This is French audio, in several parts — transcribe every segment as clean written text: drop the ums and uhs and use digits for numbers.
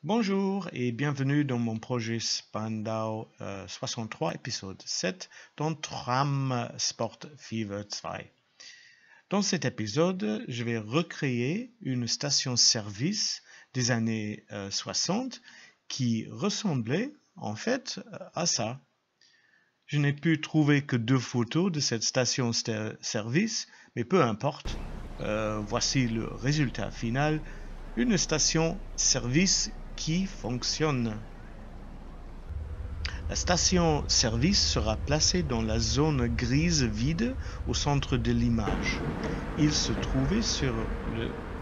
Bonjour et bienvenue dans mon projet Spandau 63, épisode 7, dans Tram Sport Fever 2. Dans cet épisode, je vais recréer une station-service des années 60 qui ressemblait en fait à ça. Je n'ai pu trouver que 2 photos de cette station-service, mais peu importe. Voici le résultat final. Une station-service qui fonctionne. La station-service sera placée dans la zone grise vide au centre de l'image. Il se trouvait sur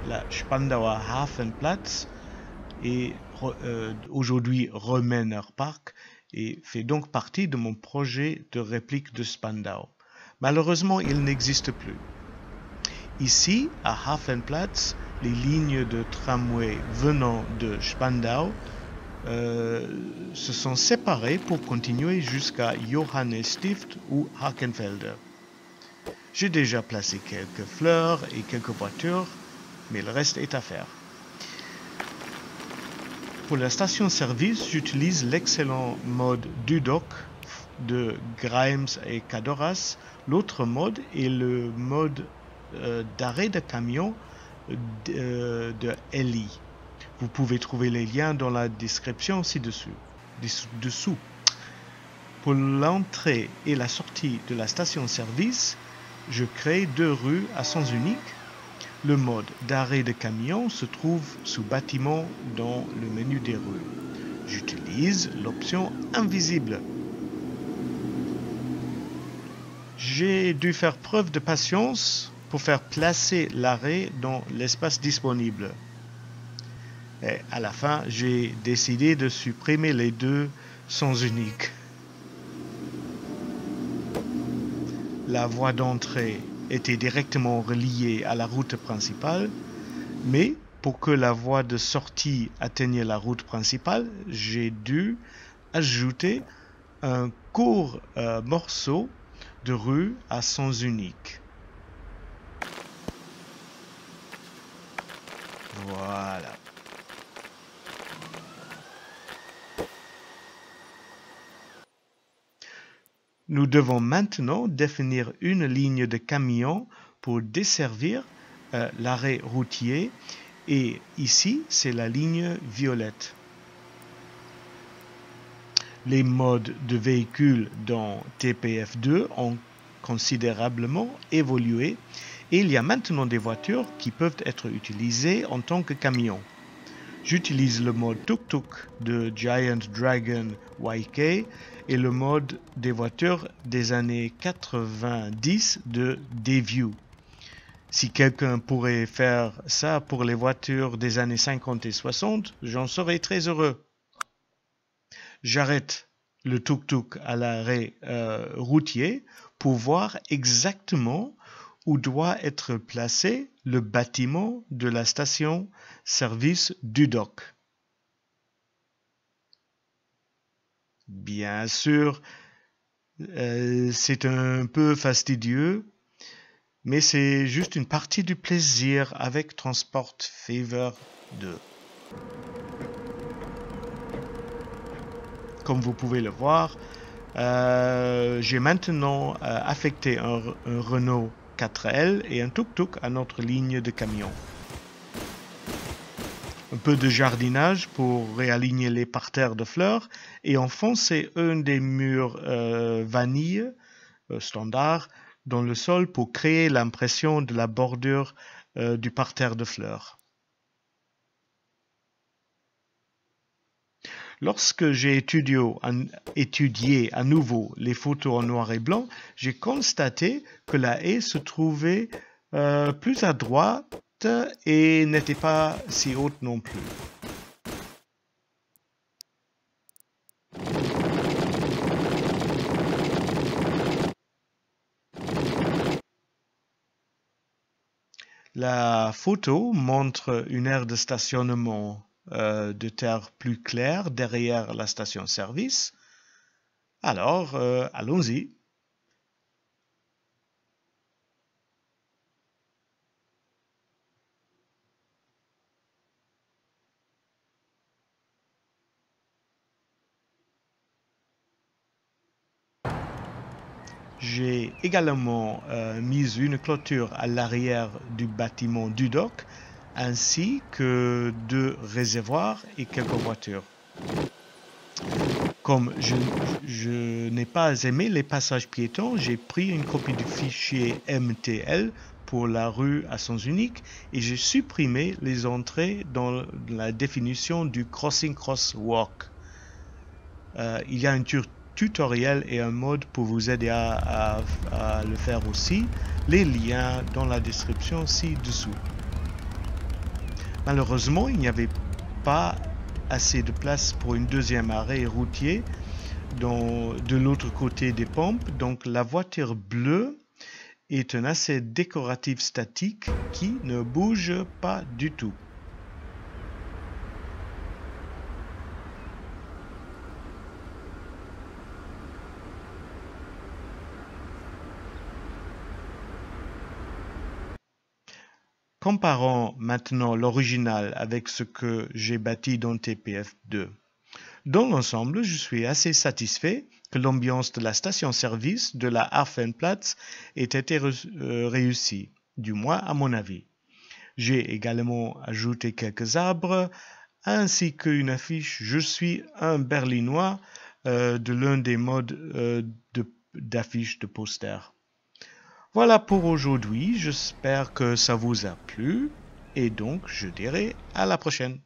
la Spandauer Hafenplatz et aujourd'hui Römener Park et fait donc partie de mon projet de réplique de Spandau. Malheureusement, il n'existe plus. Ici, à Hafenplatz, les lignes de tramway venant de Spandau se sont séparées pour continuer jusqu'à Johannesstift ou Hakenfelde. J'ai déjà placé quelques fleurs et quelques voitures, mais le reste est à faire. Pour la station-service, j'utilise l'excellent mode Dudok de Grimes et Cadoras. L'autre mode est le mode d'arrêt de camion de Eli. Vous pouvez trouver les liens dans la description ci-dessous. Pour l'entrée et la sortie de la station-service, je crée 2 rues à sens unique. Le mode d'arrêt de camion se trouve sous bâtiment dans le menu des rues. J'utilise l'option invisible. J'ai dû faire preuve de patience pour faire placer l'arrêt dans l'espace disponible. Et à la fin, j'ai décidé de supprimer les 2 sens uniques. La voie d'entrée était directement reliée à la route principale, mais pour que la voie de sortie atteigne la route principale, j'ai dû ajouter un court morceau de rue à sens unique. Voilà. Nous devons maintenant définir une ligne de camion pour desservir l'arrêt routier et ici c'est la ligne violette. Les modes de véhicules dans TPF2 ont considérablement évolué et il y a maintenant des voitures qui peuvent être utilisées en tant que camions. J'utilise le mode tuk-tuk de Giant Dragon YK et le mode des voitures des années 90 de Deview. Si quelqu'un pourrait faire ça pour les voitures des années 50 et 60, j'en serais très heureux. J'arrête le tuk-tuk à l'arrêt routier pour voir exactement où doit être placé le bâtiment de la station-service Dudok. Bien sûr, c'est un peu fastidieux, mais c'est juste une partie du plaisir avec Transport Fever 2. Comme vous pouvez le voir, j'ai maintenant affecté un Renault 4L et un tuk-tuk à notre ligne de camion. Un peu de jardinage pour réaligner les parterres de fleurs et enfoncer un des murs vanille standard dans le sol pour créer l'impression de la bordure du parterre de fleurs. Lorsque j'ai étudié à nouveau les photos en noir et blanc, j'ai constaté que la haie se trouvait plus à droite et n'était pas si haute non plus. La photo montre une aire de stationnement de terre plus claire derrière la station-service. Alors, allons-y. J'ai également mis une clôture à l'arrière du bâtiment du dock, ainsi que 2 réservoirs et quelques voitures. Comme je n'ai pas aimé les passages piétons, j'ai pris une copie du fichier MTL pour la rue à sens unique et j'ai supprimé les entrées dans la définition du crossing crosswalk. Il y a un tutoriel et un mode pour vous aider à le faire aussi. Les liens dans la description ci-dessous. Malheureusement, il n'y avait pas assez de place pour une deuxième arrêt routier de l'autre côté des pompes, donc la voiture bleue est un assez décoratif statique qui ne bouge pas du tout. Comparons maintenant l'original avec ce que j'ai bâti dans TPF2. Dans l'ensemble, je suis assez satisfait que l'ambiance de la station-service de la Hafenplatz ait été réussie, du moins à mon avis. J'ai également ajouté quelques arbres, ainsi qu'une affiche « Je suis un Berlinois » de l'un des modes d'affiches de poster. Voilà pour aujourd'hui, j'espère que ça vous a plu, et donc je dirai à la prochaine.